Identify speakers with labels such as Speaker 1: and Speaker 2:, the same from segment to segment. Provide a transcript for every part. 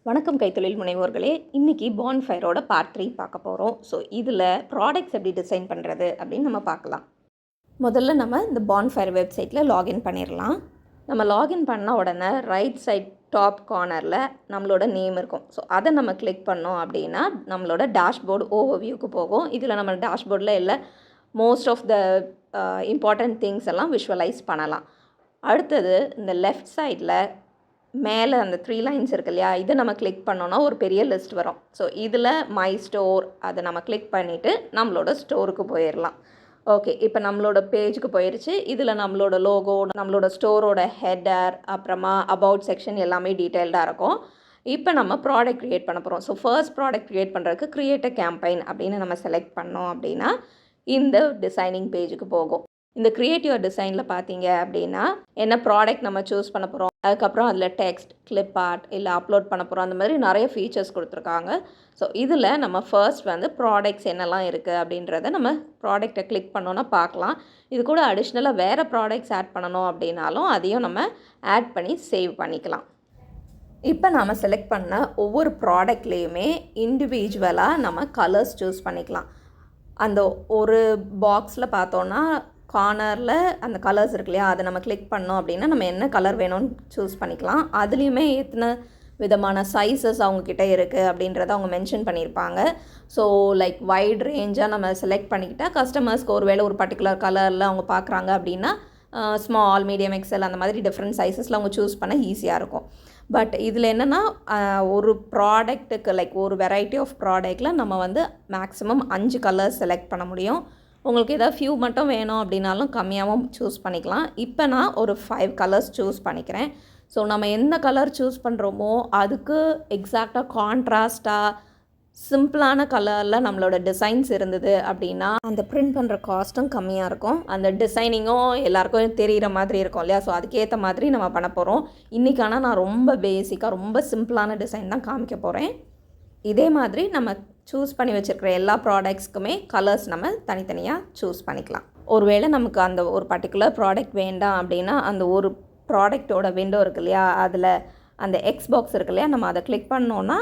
Speaker 1: வணக்கம் கைத்தொழில் முனைவோர்களே. இன்றைக்கி பான்ஃபயரோட பார்ட் 3 பார்க்க போகிறோம். ஸோ இதில் ப்ராடக்ட்ஸ் எப்படி டிசைன் பண்ணுறது அப்படின்னு நம்ம பார்க்கலாம். முதல்ல நம்ம இந்த பான்ஃபயர் வெப்சைட்டில் லாகின் பண்ணிடலாம். நம்ம லாகின் பண்ண உடனே ரைட் சைட் டாப் கார்னரில் நம்மளோட நேம் இருக்கும். ஸோ அதை நம்ம கிளிக் பண்ணோம் அப்படின்னா நம்மளோட டேஷ்போர்டு ஓவர்வியூக்கு போகும். இதில் நம்ம டேஷ்போர்டில் இல்லை most of the important things எல்லாம் விஷுவலைஸ் பண்ணலாம். அடுத்தது இந்த லெஃப்ட் சைடில் மேலே அந்த 3 லைன்ஸ் இருக்கு இல்லையா, இதை நம்ம கிளிக் பண்ணோன்னா ஒரு பெரிய லிஸ்ட் வரும். ஸோ இதில் மை ஸ்டோர் அதை நம்ம கிளிக் பண்ணிவிட்டு நம்மளோட ஸ்டோருக்கு போயிடலாம். ஓகே, இப்போ நம்மளோட பேஜுக்கு போயிடுச்சு. இதில் நம்மளோட லோகோ, நம்மளோட ஸ்டோரோட ஹெட்டர், அப்புறமா அபவுட் செக்ஷன் எல்லாமே டீட்டெயில்டாக இருக்கும். இப்போ நம்ம ப்ராடக்ட் க்ரியேட் பண்ண போகிறோம். ஸோ ஃபர்ஸ்ட் ப்ராடக்ட் க்ரியேட் பண்ணுறதுக்கு க்ரியேட் அ கேம்பெயின் அப்படின்னு நம்ம செலக்ட் பண்ணோம் அப்படின்னா இந்த டிசைனிங் பேஜுக்கு போகும். இந்த கிரியேட் யுவர் டிசைனில் பார்த்தீங்க அப்படின்னா என்ன ப்ராடக்ட் நம்ம சூஸ் பண்ண போகிறோம், அதுக்கப்புறம் அதில் டெக்ஸ்ட், கிளிப் ஆர்ட் இல்லை அப்லோட் பண்ண போகிறோம், அந்த மாதிரி நிறைய ஃபீச்சர்ஸ் கொடுத்துருக்காங்க. ஸோ இதில் நம்ம ஃபர்ஸ்ட் வந்து ப்ராடக்ட்ஸ் என்னெல்லாம் இருக்குது அப்படின்றத நம்ம ப்ராடக்டை கிளிக் பண்ணோன்னா பார்க்கலாம். இது கூட அடிஷ்னலாக வேறு ப்ராடக்ட்ஸ் ஆட் பண்ணணும் அப்படின்னாலும் அதையும் நம்ம ஆட் பண்ணி சேவ் பண்ணிக்கலாம். இப்போ நாம் செலக்ட் பண்ண ஒவ்வொரு ப்ராடக்ட்லேயுமே இண்டிவிஜுவலாக நம்ம கலர்ஸ் சூஸ் பண்ணிக்கலாம். அந்த ஒரு பாக்ஸில் பார்த்தோன்னா கார்னரில் அந்த கலர்ஸ் இருக்கு இல்லையா, அதை நம்ம கிளிக் பண்ணோம் அப்படின்னா நம்ம என்ன கலர் வேணும்னு சூஸ் பண்ணிக்கலாம். அதுலேயுமே எத்தனை விதமான சைஸஸ் அவங்கக்கிட்ட இருக்குது அப்படின்றத அவங்க மென்ஷன் பண்ணியிருப்பாங்க. ஸோ லைக் வைட் ரேஞ்சாக நம்ம செலக்ட் பண்ணிக்கிட்டால் கஸ்டமர்ஸ்க்கு ஒரு வேளை ஒரு பர்டிகுலர் கலரில் அவங்க பார்க்குறாங்க அப்படின்னா ஸ்மால், மீடியம், எக்ஸல் அந்த மாதிரி டிஃப்ரெண்ட் சைஸஸில் அவங்க சூஸ் பண்ண ஈஸியாக இருக்கும். பட் இதில் என்னென்னா ஒரு ப்ராடக்ட்டுக்கு லைக் ஒரு வெரைட்டி ஆஃப் ப்ராடக்டில் நம்ம வந்து மேக்ஸிமம் 5 கலர்ஸ் செலக்ட் பண்ண முடியும். உங்களுக்கு ஏதாவது ஃபியூ மட்டும் வேணும் அப்படின்னாலும் கம்மியாகவும் சூஸ் பண்ணிக்கலாம். இப்போ நான் ஒரு 5 கலர்ஸ் சூஸ் பண்ணிக்கிறேன். ஸோ நம்ம எந்த கலர் சூஸ் பண்ணுறோமோ அதுக்கு எக்ஸாக்டாக கான்ட்ராஸ்ட்டாக சிம்பிளான கலரில் நம்மளோட டிசைன்ஸ் இருந்தது அப்படின்னா அந்த பிரிண்ட் பண்ணுற காஸ்ட்டும் கம்மியாக இருக்கும், அந்த டிசைனிங்கும் எல்லாருக்கும் தெரிகிற மாதிரி இருக்கும் இல்லையா. ஸோ அதுக்கேற்ற மாதிரி நம்ம பண்ண போகிறோம். இன்றைக்கான நான் ரொம்ப பேசிக்காக ரொம்ப சிம்பிளான டிசைன் தான் காமிக்க போகிறேன். இதே மாதிரி நம்ம சூஸ் பண்ணி வச்சுருக்கிற எல்லா ப்ராடக்ட்ஸ்க்குமே கலர்ஸ் நம்ம தனித்தனியாக சூஸ் பண்ணிக்கலாம். ஒருவேளை நமக்கு அந்த ஒரு பர்டிகுலர் ப்ராடக்ட் வேண்டாம் அப்படின்னா அந்த ஒரு ப்ராடக்டோட விண்டோ இருக்கு இல்லையா, அதில் அந்த எக்ஸ் பாக்ஸ் இருக்கு இல்லையா, நம்ம அதை கிளிக் பண்ணோன்னா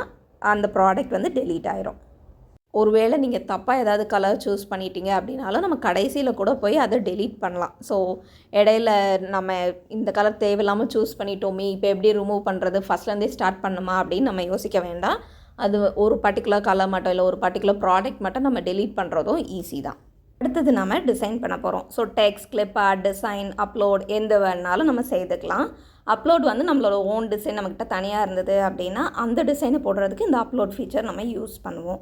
Speaker 1: அந்த ப்ராடக்ட் வந்து டெலீட் ஆயிரும். ஒருவேளை நீங்கள் தப்பாக ஏதாவது கலர் சூஸ் பண்ணிட்டீங்க அப்படின்னாலும் நம்ம கடைசியில் கூட போய் அதை டெலீட் பண்ணலாம். ஸோ இடையில நம்ம இந்த கலர் தேவையில்லாமல் சூஸ் பண்ணிட்டோமே, இப்போ எப்படி ரிமூவ் பண்ணுறது, ஃபஸ்ட்லேருந்தே ஸ்டார்ட் பண்ணுமா அப்படின்னு நம்ம யோசிக்க வேண்டாம். அது ஒரு பர்டிகுலர் கலர் மட்டும் இல்லை, ஒரு பர்டிகுலர் ப்ராடக்ட் மட்டும் நம்ம டெலீட் பண்ணுறதும் ஈஸி தான். அடுத்தது நம்ம டிசைன் பண்ண போகிறோம். So text, clip art, design, upload எந்த வேணாலும் நம்ம செய்துக்கலாம். அப்லோட் வந்து நம்மளோட ஓன் டிசைன் நம்மக்கிட்ட தனியாக இருந்தது அப்படின்னா அந்த டிசைனை போடுறதுக்கு இந்த அப்லோட் ஃபீச்சர் நம்ம யூஸ் பண்ணுவோம்.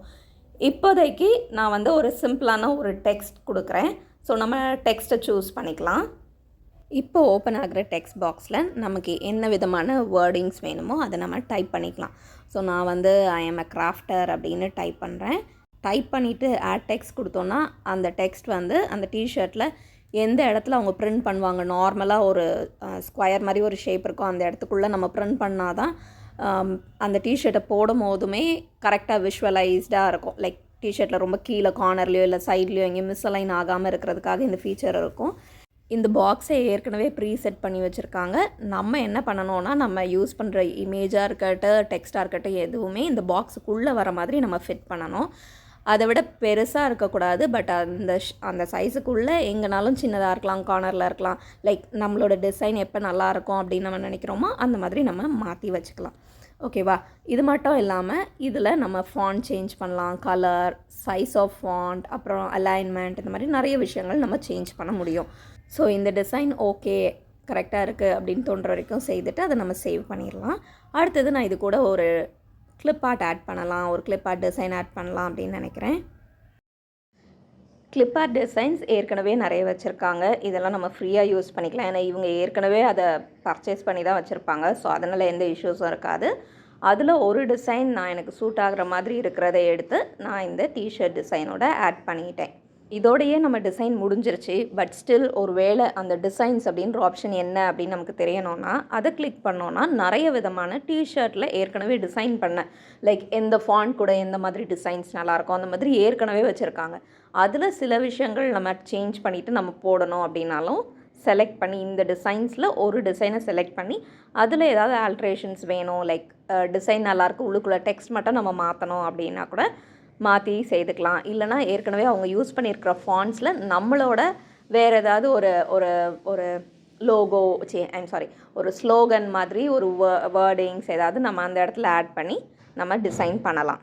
Speaker 1: இப்போதைக்கு நான் வந்து ஒரு சிம்பிளான ஒரு டெக்ஸ்ட் கொடுக்குறேன். ஸோ நம்ம டெக்ஸ்ட்டை சூஸ் பண்ணிக்கலாம். இப்போ ஓப்பன் ஆகிற டெக்ஸ்ட் பாக்ஸில் நமக்கு என்ன விதமான வேர்டிங்ஸ் வேணுமோ அதை நம்ம டைப் பண்ணிக்கலாம். ஸோ நான் வந்து ஐ எம் அ கிராஃப்டர் அப்படின்னு டைப் பண்ணுறேன். டைப் பண்ணிவிட்டு ஆட் டெக்ஸ்ட் கொடுத்தோன்னா அந்த டெக்ஸ்ட் வந்து அந்த டிஷர்ட்டில் எந்த இடத்துல அவங்க பிரிண்ட் பண்ணுவாங்க, நார்மலாக ஒரு ஸ்கொயர் மாதிரி ஒரு ஷேப் இருக்கும், அந்த இடத்துக்குள்ளே நம்ம பிரிண்ட் பண்ணால் தான் அந்த டிஷர்ட்டை போடும் போதுமே கரெக்டாக விஷுவலைஸ்டாக இருக்கும். லைக் டிஷர்ட்டில் ரொம்ப கீழே கார்னர்லேயோ இல்லை சைட்லேயோ எங்கேயும் மிஸ் அலைன் ஆகாமல் இருக்கிறதுக்காக இந்த ஃபீச்சர் இருக்கும். இந்த பாக்ஸை ஏற்கனவே ப்ரீசெட் பண்ணி வச்சுருக்காங்க. நம்ம என்ன பண்ணணும்னா நம்ம யூஸ் பண்ணுற இமேஜாக இருக்கட்டும், டெக்ஸ்ட்டாக இருக்கட்டும், எதுவுமே இந்த பாக்ஸுக்குள்ளே வர மாதிரி நம்ம ஃபிட் பண்ணணும். அதை விட பெருசாக இருக்கக்கூடாது, பட் அந்த சைஸுக்குள்ளே எங்கேனாலும் சின்னதாக இருக்கலாம், கார்னரில் இருக்கலாம். லைக் நம்மளோட டிசைன் எப்போ நல்லாயிருக்கும் அப்படின்னு நம்ம நினைக்கிறோமோ அந்த மாதிரி நம்ம மாற்றி வச்சுக்கலாம். ஓகேவா? இது மட்டும் இல்லாமல் இதில் நம்ம ஃபாண்ட் சேஞ்ச் பண்ணலாம், கலர், சைஸ் ஆஃப் ஃபாண்ட், அப்புறம் அலைன்மெண்ட், இந்த மாதிரி நிறைய விஷயங்கள் நம்ம சேஞ்ச் பண்ண முடியும். ஸோ இந்த டிசைன் ஓகே கரெக்டாக இருக்குது அப்படின்னு தோன்ற வரைக்கும் செய்துட்டு அதை நம்ம சேவ் பண்ணிடலாம். அடுத்தது நான் இது கூட ஒரு கிளிப் ஆர்ட் ஆட் பண்ணலாம், ஒரு கிளிப் ஆர்ட் டிசைன் ஆட் பண்ணலாம் அப்படின்னு நினைக்கிறேன். கிளிப் ஆர்ட் டிசைன்ஸ் ஏற்கனவே நிறைய வச்சுருக்காங்க. இதெல்லாம் நம்ம ஃப்ரீயாக யூஸ் பண்ணிக்கலாம். ஏன்னா இவங்க ஏற்கனவே அதை பர்ச்சேஸ் பண்ணி தான் வச்சுருப்பாங்க. ஸோ அதனால் எந்த இஷ்யூஸும் இருக்காது. அதில் ஒரு டிசைன் நான் எனக்கு சூட் ஆகிற மாதிரி இருக்கிறத எடுத்து நான் இந்த டிஷர்ட் டிசைனோட ஆட் பண்ணிட்டேன். இதோடையே நம்ம டிசைன் முடிஞ்சிருச்சு. பட் ஸ்டில் ஒரு வேளை அந்த டிசைன்ஸ் அப்படின்ற ஆப்ஷன் என்ன அப்படின்னு நமக்கு தெரியணும்னா அதை கிளிக் பண்ணோன்னா நிறைய விதமான டிஷர்ட்டில் ஏற்கனவே டிசைன் பண்ண லைக் எந்த ஃபாண்ட் கூட எந்த மாதிரி டிசைன்ஸ் நல்லாயிருக்கும் அந்த மாதிரி ஏற்கனவே வச்சுருக்காங்க. அதில் சில விஷயங்கள் நம்ம சேஞ்ச் பண்ணிவிட்டு நம்ம போடணும் அப்படின்னாலும் செலக்ட் பண்ணி இந்த டிசைன்ஸில் ஒரு டிசைனை செலக்ட் பண்ணி அதில் ஏதாவது ஆல்ட்ரேஷன்ஸ் வேணும், லைக் டிசைன் நல்லாயிருக்கு உள்ளுக்குள்ளே டெக்ஸ்ட் மட்டும் நம்ம மாற்றணும் அப்படின்னா கூட மாற்றி செய்துக்கலாம். இல்லைனா ஏற்கனவே அவங்க யூஸ் பண்ணியிருக்கிற ஃபாண்ட்ஸில் நம்மளோட வேறு ஏதாவது ஒரு ஒரு ஒரு லோகோ ஒரு ஸ்லோகன் மாதிரி ஒரு வேர்டிங்ஸ் ஏதாவது நம்ம அந்த இடத்துல ஆட் பண்ணி நம்ம டிசைன் பண்ணலாம்.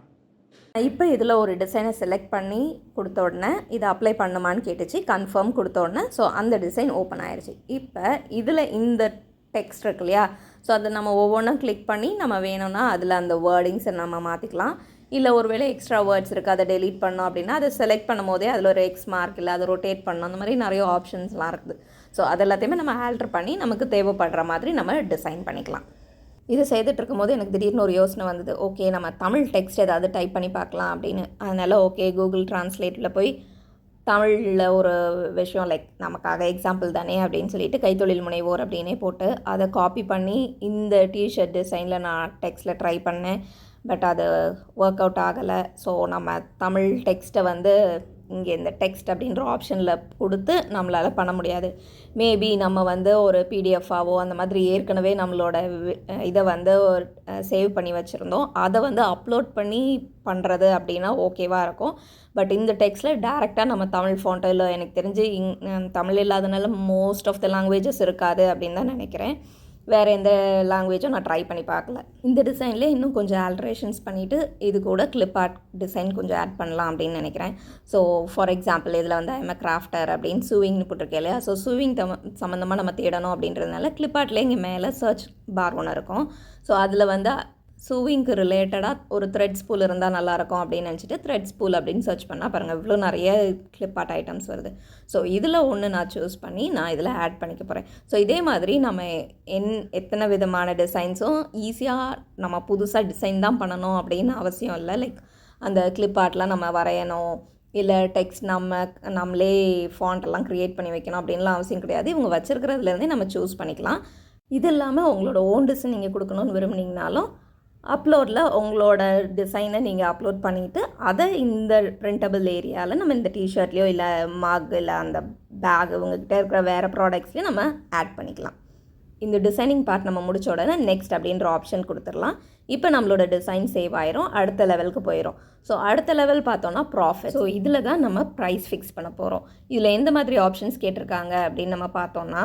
Speaker 1: இப்போ இதில் ஒரு டிசைனை செலக்ட் பண்ணி கொடுத்த உடனே இதை அப்ளை பண்ணுமான்னு கேட்டுச்சு. கன்ஃபார்ம் கொடுத்த உடனே ஸோ அந்த டிசைன் ஓப்பன் ஆயிடுச்சு. இப்போ இதில் இந்த டெக்ஸ்ட் இருக்கு இல்லையா, ஸோ அதை நம்ம ஒவ்வொன்றும் கிளிக் பண்ணி நம்ம வேணும்னா அதில் அந்த வேர்டிங்ஸை நம்ம மாற்றிக்கலாம். இல்லை ஒருவேளை எக்ஸ்ட்ரா வேர்ட்ஸ் இருக்குது அதை டெலீட் பண்ணோம் அப்படின்னா அதை செலக்ட் பண்ணும் போதே அதில் ஒரு எக்ஸ் மார்க் இல்லை அதை ரொட்டேட் பண்ணணும், அந்த மாதிரி நிறைய ஆப்ஷன்ஸ்லாம் இருக்குது. ஸோ அது எல்லாத்தையுமே நம்ம ஆல்ட்ரு பண்ணி நமக்கு தேவைப்படுற மாதிரி நம்ம டிசைன் பண்ணிக்கலாம். இது செய்துட்டு இருக்கும்போது எனக்கு திடீர்னு ஒரு யோசனை வந்தது. ஓகே, நம்ம தமிழ் டெக்ஸ்ட் ஏதாவது டைப் பண்ணி பார்க்கலாம் அப்படின்னு. அதனால் ஓகே கூகுள் ட்ரான்ஸ்லேட்டில் போய் தமிழில் ஒரு விஷயம் லைக் நமக்காக எக்ஸாம்பிள் தானே அப்படின்னு சொல்லிட்டு கைத்தொழில் முனைவோர் அப்படின்னே போட்டு அதை காப்பி பண்ணி இந்த டிஷர்ட் டிசைனில் நான் டெக்ஸ்ட்டில் ட்ரை பண்ணேன். பட் அது ஒர்க் அவுட் ஆகலை. ஸோ நம்ம தமிழ் டெக்ஸ்ட்டை வந்து இங்கே இந்த டெக்ஸ்ட் அப்படின்ற ஆப்ஷனில் கொடுத்து நம்மளால் பண்ண முடியாது. மேபி நம்ம வந்து ஒரு பிடிஎஃபாவோ அந்த மாதிரி ஏற்கனவே நம்மளோட இதை வந்து சேவ் பண்ணி வச்சுருந்தோம், அதை வந்து அப்லோட் பண்ணி பண்ணுறது அப்படின்னா ஓகேவாக இருக்கும். பட் இந்த டெக்ஸ்ட்டில் டேரெக்டாக நம்ம தமிழ் ஃபாண்ட் இல்லை, எனக்கு தெரிஞ்சு தமிழ் இல்லாதனால மோஸ்ட் ஆஃப் த லாங்குவேஜஸ் இருக்காது அப்படின்னு தான் நினைக்கிறேன். வேறு எந்த லாங்குவேஜும் நான் ட்ரை பண்ணி பார்க்கல. இந்த டிசைன்லேயே இன்னும் கொஞ்சம் ஆல்ட்ரேஷன்ஸ் பண்ணிவிட்டு இது கூட கிளிப் ஆர்ட் டிசைன் கொஞ்சம் ஆட் பண்ணலாம் அப்படின்னு நினைக்கிறேன். ஸோ ஃபார் எக்ஸாம்பிள் இதில் வந்து ஐம் கிராஃப்டர் அப்படின்னு சூவிங்னு போட்டிருக்கேன் இல்லையா, ஸோ சூவிங் சம்மந்தமாக நம்ம தேடணும் அப்படின்றதுனால கிளிப் ஆர்ட்லேயே இங்கே மேலே சர்ச் பார் ஒன்று இருக்கும். ஸோ அதில் வந்து சூவிங்க்கு ரிலேட்டடாக ஒரு த்ரெட் ஸ்பூல் இருந்தால் நல்லாயிருக்கும் அப்படின்னு நினச்சிட்டு த்ரெட் ஸ்பூல் அப்படின்னு சர்ச் பண்ணால் பாருங்கள் இவ்வளோ நிறைய கிளிப் ஆர்ட் ஐட்டம்ஸ் வருது. ஸோ இதில் ஒன்று நான் சூஸ் பண்ணி நான் இதில் ஆட் பண்ணிக்க போகிறேன். ஸோ இதே மாதிரி நம்ம எத்தனை விதமான டிசைன்ஸும் ஈஸியாக நம்ம புதுசாக டிசைன் தான் பண்ணணும் அப்படின்னு அவசியம் இல்லை. லைக் அந்த கிளிப் ஆர்ட்லாம் நம்ம வரையணும், இல்லை டெக்ஸ்ட் நம்மளே ஃபாண்ட்டெல்லாம் க்ரியேட் பண்ணி வைக்கணும் அப்படின்லாம் அவசியம் கிடையாது. இவங்க வச்சுருக்கிறதுலேருந்தே நம்ம சூஸ் பண்ணிக்கலாம். இது இல்லாமல் உங்களோட ஓன் டிசைன் நீங்கள் கொடுக்கணுன்னு விரும்புனீங்கனாலும் அப்லோடில் உங்களோட டிசைனை நீங்கள் அப்லோட் பண்ணிவிட்டு அதை இந்த பிரிண்டபிள் ஏரியாவில் நம்ம இந்த டிஷர்ட்லேயோ இல்லை மக் இல்லை அந்த பேக் உங்ககிட்ட இருக்கிற வேறு ப்ராடக்ட்ஸ்லேயும் நம்ம ஆட் பண்ணிக்கலாம். இந்த டிசைனிங் பார்ட் நம்ம முடிச்ச உடனே நெக்ஸ்ட் அப்படின்ற ஆப்ஷன் கொடுத்துடலாம். இப்போ நம்மளோட டிசைன் சேவ் ஆயிரும், அடுத்த லெவலுக்கு போயிடும். ஸோ அடுத்த லெவல் பார்த்தோன்னா ப்ராஃபிட். ஸோ இதில் தான் நம்ம ப்ரைஸ் ஃபிக்ஸ் பண்ண போகிறோம். இதில் எந்த மாதிரி ஆப்ஷன்ஸ் கேட்டிருக்காங்க அப்படின்னு நம்ம பார்த்தோன்னா,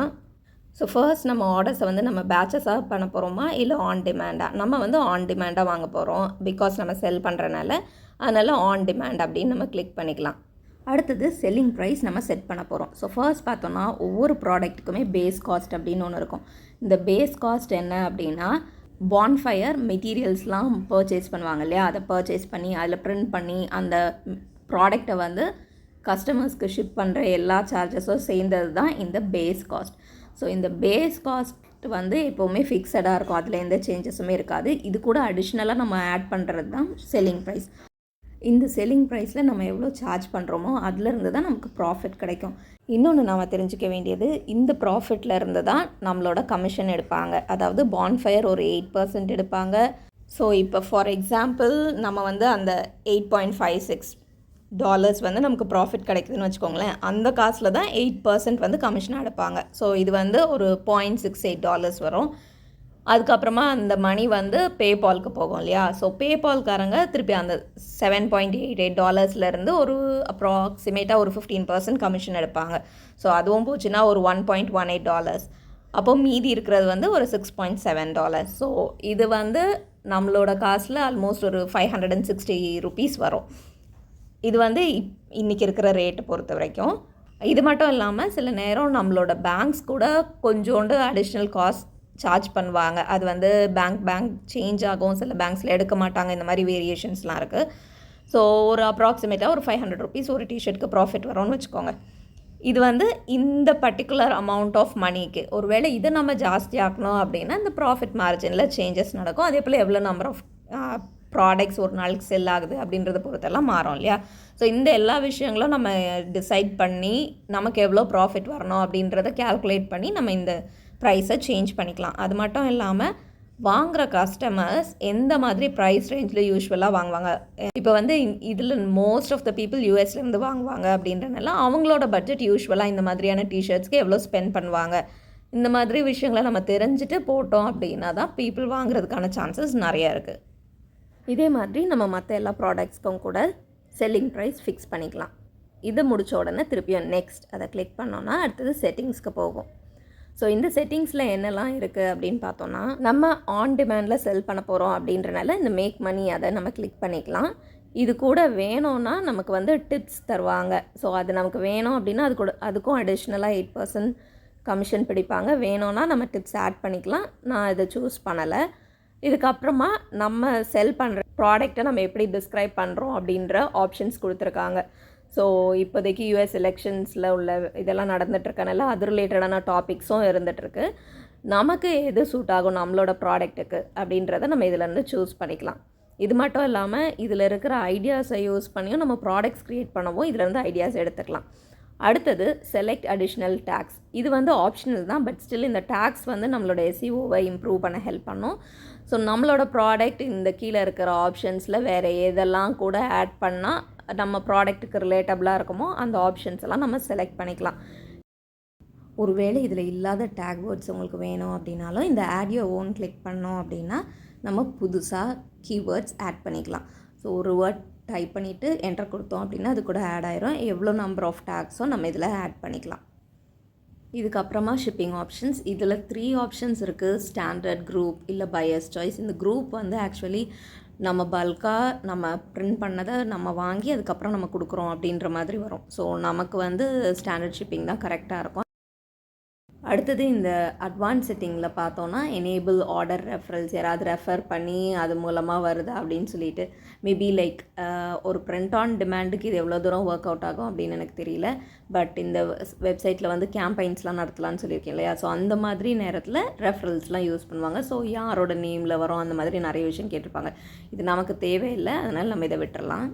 Speaker 1: ஸோ ஃபர்ஸ்ட் நம்ம ஆர்டர்ஸை வந்து நம்ம பேட்சஸாக பண்ண போகிறோமா இல்லை ஆன் டிமாண்டாக? நம்ம வந்து ஆன் டிமாண்டாக வாங்க போகிறோம், பிகாஸ் நம்ம செல் பண்ணுறனால. அதனால் ஆன் டிமாண்ட் அப்படின்னு நம்ம கிளிக் பண்ணிக்கலாம். அடுத்தது செல்லிங் ப்ரைஸ் நம்ம செட் பண்ண போகிறோம். ஸோ ஃபர்ஸ்ட் பார்த்தோன்னா ஒவ்வொரு ப்ராடக்ட்டுக்குமே பேஸ் காஸ்ட் அப்படின்னு ஒன்று இருக்கும். இந்த பேஸ் காஸ்ட் என்ன அப்படின்னா, பான்ஃபயர் மெட்டீரியல்ஸ்லாம் பர்ச்சேஸ் பண்ணுவாங்க இல்லையா, அதை பர்ச்சேஸ் பண்ணி அதில் பிரிண்ட் பண்ணி அந்த ப்ராடக்டை வந்து கஸ்டமர்ஸ்க்கு ஷிப் பண்ணுற எல்லா சார்ஜஸும் சேர்ந்தது தான் இந்த பேஸ் காஸ்ட். ஸோ இந்த பேஸ் காஸ்ட் வந்து எப்போவுமே ஃபிக்ஸடாக இருக்கும், அதில் எந்த சேஞ்சஸுமே இருக்காது. இது கூட அடிஷ்னலாக நம்ம ஆட் பண்ணுறது தான் செல்லிங் ப்ரைஸ். இந்த செல்லிங் ப்ரைஸில் நம்ம எவ்வளோ சார்ஜ் பண்ணுறோமோ அதிலேருந்து தான் நமக்கு ப்ராஃபிட் கிடைக்கும். இன்னொன்று நாம் தெரிஞ்சுக்க வேண்டியது, இந்த ப்ராஃபிட்டில் இருந்து தான் நம்மளோட கமிஷன் எடுப்பாங்க. அதாவது பான்ஃபயர் ஒரு 8% எடுப்பாங்க. ஸோ இப்போ ஃபார் எக்ஸாம்பிள் நம்ம வந்து அந்த $8.56 வந்து நமக்கு ப்ராஃபிட் கிடைக்குதுன்னு வச்சுக்கோங்களேன். அந்த காசில் தான் 8% வந்து கமிஷனாக எடுப்பாங்க. ஸோ இது வந்து ஒரு $0.68 வரும். அதுக்கப்புறமா அந்த மணி வந்து பேபாலுக்கு போகும் இல்லையா. ஸோ பேபால்காரங்க திருப்பி அந்த $7.88 ஒரு அப்ராக்சிமேட்டாக ஒரு 15% கமிஷன் எடுப்பாங்க. ஸோ அதுவும் போச்சுன்னா ஒரு $1.18. அப்போது மீதி இருக்கிறது வந்து ஒரு $6.7. ஸோ இது வந்து நம்மளோட காசில் ஆல்மோஸ்ட் ஒரு ₹560 வரும். இது வந்து இன்றைக்கி இருக்கிற ரேட்டை பொறுத்த வரைக்கும். இது மட்டும் இல்லாமல் சில நேரம் நம்மளோட பேங்க்ஸ் கூட கொஞ்சோண்டு அடிஷ்னல் காஸ்ட் சார்ஜ் பண்ணுவாங்க. அது வந்து பேங்க் சேஞ்ச் ஆகும், சில பேங்க்ஸில் எடுக்க மாட்டாங்க, இந்த மாதிரி வேரியேஷன்ஸ்லாம் இருக்குது. ஸோ ஒரு அப்ராக்சிமேட்டாக ஒரு $500 ஒரு டிஷர்ட்டுக்கு ப்ராஃபிட் வரும்னு வச்சுக்கோங்க. இது வந்து இந்த பர்டிகுலர் அமௌண்ட் ஆஃப் மணிக்கு. ஒருவேளை இதை நம்ம ஜாஸ்தி ஆக்கணும் அப்படின்னா இந்த ப்ராஃபிட் மார்ஜினில் சேஞ்சஸ் நடக்கும். அதே போல் எவ்வளோ நம்பர் ஆஃப் ப்ராடக்ட்ஸ் ஒரு நாளுக்கு செல் ஆகுது அப்படின்றத பொறுத்தெல்லாம் மாறும் இல்லையா. ஸோ இந்த எல்லா விஷயங்களும் நம்ம டிசைட் பண்ணி நமக்கு எவ்வளோ ப்ராஃபிட் வரணும் அப்படின்றத கேல்குலேட் பண்ணி நம்ம இந்த ப்ரைஸை சேஞ்ச் பண்ணிக்கலாம். அது மட்டும் இல்லாமல் வாங்குகிற கஸ்டமர்ஸ் எந்த மாதிரி ப்ரைஸ் ரேஞ்சில் யூஸ்வலாக வாங்குவாங்க. இப்போ வந்து இதில் மோஸ்ட் ஆஃப் த பீப்புள் யூஎஸ்லேருந்து வாங்குவாங்க அப்படின்றனால அவங்களோட பட்ஜெட் யூஸ்வலாக இந்த மாதிரியான டிஷர்ட்ஸ்க்கு எவ்வளோ ஸ்பெண்ட் பண்ணுவாங்க, இந்த மாதிரி விஷயங்களை நம்ம தெரிஞ்சுட்டு போட்டோம் அப்படின்னா தான் பீப்புள் வாங்குறதுக்கான சான்சஸ் நிறையா இருக்குது. இதே மாதிரி நம்ம மற்ற எல்லா ப்ராடக்ட்ஸ்க்கும் கூட செல்லிங் ப்ரைஸ் ஃபிக்ஸ் பண்ணிக்கலாம். இது முடித்த உடனே திருப்பியும் நெக்ஸ்ட் அதை கிளிக் பண்ணோன்னா அடுத்தது செட்டிங்ஸ்க்கு போகும். ஸோ இந்த செட்டிங்ஸில் என்னெல்லாம் இருக்குது அப்படின்னு பார்த்தோன்னா, நம்ம ஆன் டிமாண்டில் செல் பண்ண போகிறோம் அப்படின்றனால இந்த மேக் மணி அதை நம்ம கிளிக் பண்ணிக்கலாம். இது கூட வேணும்னா நமக்கு வந்து டிப்ஸ் தருவாங்க. ஸோ அது நமக்கு வேணும் அப்படின்னா அதுக்கும் அடிஷ்னலாக 8% கமிஷன் பிடிப்பாங்க. வேணும்னா நம்ம டிப்ஸ் ஆட் பண்ணிக்கலாம். நான் இதை சூஸ் பண்ணலை. இதுக்கப்புறமா நம்ம செல் பண்ணுற ப்ராடக்டை நம்ம எப்படி டிஸ்கிரைப் பண்ணுறோம் அப்படின்ற ஆப்ஷன்ஸ் கொடுத்துருக்காங்க. ஸோ இப்போதைக்கு யூஎஸ் எலெக்ஷன்ஸில் உள்ள இதெல்லாம் நடந்துகிட்ருக்கனால அது ரிலேட்டடான டாபிக்ஸும் இருந்துகிட்ருக்கு. நமக்கு எது சூட் ஆகும் நம்மளோட ப்ராடக்ட்டுக்கு அப்படின்றத நம்ம இதிலேருந்து சூஸ் பண்ணிக்கலாம். இது மட்டும் இல்லாமல் இதில் இருக்கிற ஐடியாஸை யூஸ் பண்ணியும் நம்ம ப்ராடக்ட்ஸ் க்ரியேட் பண்ணவும் இதிலேருந்து ஐடியாஸ் எடுத்துக்கலாம். அடுத்தது செலக்ட் அடிஷ்னல் டேக்ஸ். இது வந்து ஆப்ஷனல் தான், பட் ஸ்டில் இந்த டேக்ஸ் வந்து நம்மளோட எஸ்இஓவை இம்ப்ரூவ் பண்ண ஹெல்ப் பண்ணும். ஸோ நம்மளோட ப்ராடக்ட் இந்த கீழே இருக்கிற ஆப்ஷன்ஸில் வேறு எதெல்லாம் கூட ஆட் பண்ணால் நம்ம ப்ராடக்ட்டுக்கு ரிலேட்டபிளாக இருக்குமோ அந்த ஆப்ஷன்ஸ் எல்லாம் நம்ம செலக்ட் பண்ணிக்கலாம். ஒருவேளை இதில் இல்லாத டேக் வேர்ட்ஸ் உங்களுக்கு வேணும் அப்படின்னாலும் இந்த ஆட் யுவர் ஓன் கிளிக் பண்ணோம் அப்படின்னா நம்ம புதுசாக கீவேர்ட்ஸ் ஆட் பண்ணிக்கலாம். ஸோ ஒரு வேர்ட் டைப் பண்ணிவிட்டு என்டர் கொடுத்தோம் அப்படின்னா அது கூட ஆட் ஆயிரும். எவ்வளோ நம்பர் ஆஃப் டேக்ஸோ நம்ம இதில் ஆட் பண்ணிக்கலாம். இதுக்கப்புறமா ஷிப்பிங் ஆப்ஷன்ஸ். இதில் 3 ஆப்ஷன்ஸ் இருக்குது. ஸ்டாண்டர்ட், குரூப், இல்லை பையர்ஸ் சாய்ஸ். இந்த குரூப் வந்து ஆக்சுவலி நம்ம பல்காக நம்ம பிரிண்ட் பண்ணதை நம்ம வாங்கி அதுக்கப்புறம் நம்ம கொடுக்குறோம் அப்படின்ற மாதிரி வரும். ஸோ நமக்கு வந்து ஸ்டாண்டர்ட் ஷிப்பிங் தான் கரெக்டாக இருக்கும். அடுத்தது இந்த அட்வான்ஸ் செட்டிங்கில் பார்த்தோன்னா எனேபிள் ஆர்டர் ரெஃபரல்ஸ். யாராவது ரெஃபர் பண்ணி அது மூலமாக வருதா அப்படின்னு சொல்லிட்டு மேபி லைக் ஒரு பிரிண்ட் ஆன் டிமாண்டுக்கு இது எவ்வளோ தூரம் ஒர்க் அவுட் ஆகும் அப்படின்னு எனக்கு தெரியல. பட் இந்த வெப்சைட்டில் வந்து கேம்பெயின்ஸ்லாம் நடத்தலாம்னு சொல்லியிருக்கேன் இல்லையா. ஸோ அந்த மாதிரி நேரத்தில் ரெஃபரல்ஸ்லாம் யூஸ் பண்ணுவாங்க. ஸோ யாரோட நேமில் வரும் அந்த மாதிரி நிறைய விஷயம் கேட்டிருப்பாங்க. இது நமக்கு தேவையில்லை, அதனால் நம்ம இதை விட்டுறலாம்.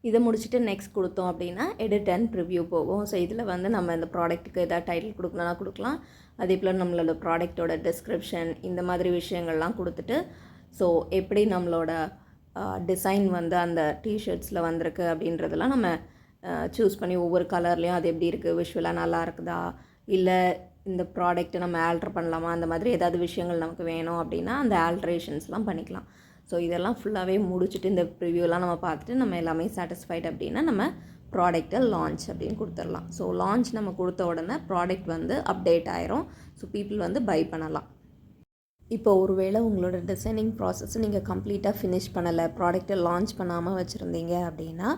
Speaker 1: இதை முடிச்சுட்டு நெக்ஸ்ட் கொடுத்தோம் அப்படின்னா எடிட் அண்ட் ப்ரிவ்யூ போகும். ஸோ இதில் வந்து நம்ம இந்த ப்ராடக்ட்டுக்கு எதாவது டைட்டில் கொடுக்கணும்னா கொடுக்கலாம். அதே போல் நம்மளோட ப்ராடக்டோட டிஸ்கிரிப்ஷன் இந்த மாதிரி விஷயங்கள்லாம் கொடுத்துட்டு ஸோ எப்படி நம்மளோட டிசைன் வந்து அந்த டிஷர்ட்ஸில் வந்திருக்கு அப்படின்றதெல்லாம் நம்ம சூஸ் பண்ணி ஒவ்வொரு கலர்லேயும் அது எப்படி இருக்குது, விஷுவலாக நல்லா இருக்குதா, இல்லை இந்த ப்ராடக்ட்டை நம்ம ஆல்ட்ரு பண்ணலாமா, அந்த மாதிரி ஏதாவது விஷயங்கள் நமக்கு வேணும் அப்படின்னா அந்த ஆல்ட்ரேஷன்ஸ்லாம் பண்ணிக்கலாம். ஸோ இதெல்லாம் ஃபுல்லாகவே முடிச்சுட்டு இந்த ப்ரிவ்யூலாம் நம்ம பார்த்துட்டு நம்ம எல்லாமே சாட்டிஸ்ஃபைட் அப்படின்னா நம்ம ப்ராடக்ட்டை லான்ச் அப்படின்னு கொடுத்துடலாம். ஸோ லான்ச் நம்ம கொடுத்த உடனே ப்ராடக்ட் வந்து அப்டேட் ஆயிரும். ஸோ பீப்புள் வந்து பை பண்ணலாம். இப்போ ஒருவேளை உங்களோட டிசைனிங் ப்ராசஸ் நீங்கள் கம்ப்ளீட்டாக ஃபினிஷ் பண்ணலை, ப்ராடக்ட்டை லான்ச் பண்ணாமல் வச்சுருந்தீங்க அப்படின்னா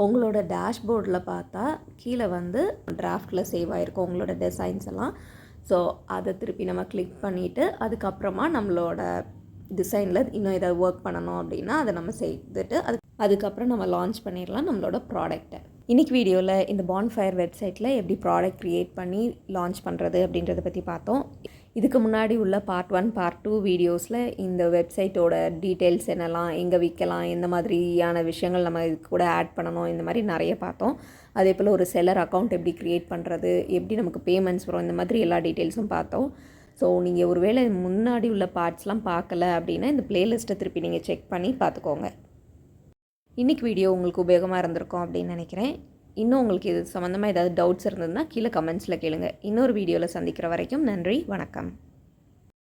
Speaker 1: உங்களோட டேஷ்போர்டில் பார்த்தா கீழே வந்து டிராஃப்டில் சேவ் ஆகிருக்கும் உங்களோட டிசைன்ஸ் எல்லாம். ஸோ அதை திருப்பி நம்ம கிளிக் பண்ணிவிட்டு அதுக்கப்புறமா நம்மளோட டிசைனில் இன்னும் ஏதாவது ஒர்க் பண்ணணும் அப்படின்னா அதை நம்ம செய்துட்டு அதுக்கப்புறம் நம்ம லான்ச் பண்ணிடலாம் நம்மளோட ப்ராடக்ட்டை. இன்றைக்கி வீடியோவில் இந்த பான்ஃபயர் வெப்சைட்டில் எப்படி ப்ராடக்ட் க்ரியேட் பண்ணி லான்ச் பண்ணுறது அப்படின்றத பற்றி பார்த்தோம். இதுக்கு முன்னாடி உள்ள பார்ட் 1, பார்ட் 2 வீடியோஸில் இந்த வெப்சைட்டோட டீட்டெயில்ஸ் என்னெல்லாம், எங்கே விற்கலாம், எந்த மாதிரியான விஷயங்கள் நம்ம இது கூட ஆட் பண்ணணும், இந்த மாதிரி நிறைய பார்த்தோம். அதே போல் ஒரு செல்லர் அக்கௌண்ட் எப்படி க்ரியேட் பண்ணுறது, எப்படி நமக்கு பேமெண்ட்ஸ் வரும், இந்த மாதிரி எல்லா டீட்டெயில்ஸும் பார்த்தோம். ஸோ நீங்கள் ஒருவேளை முன்னாடி உள்ள பார்ட்ஸ்லாம் பார்க்கல அப்படின்னா இந்த பிளேலிஸ்ட்டை திருப்பி நீங்கள் செக் பண்ணி பார்த்துக்கோங்க. இன்றைக்கி வீடியோ உங்களுக்கு உபயோகமாக இருந்திருக்கும் அப்படின்னு நினைக்கிறேன். இன்னும் உங்களுக்கு இது சம்மந்தமாக ஏதாவது டவுட்ஸ் இருந்ததுன்னா கீழே கமெண்ட்ஸில் கேளுங்க. இன்னொரு வீடியோவில் சந்திக்கிற வரைக்கும் நன்றி, வணக்கம்.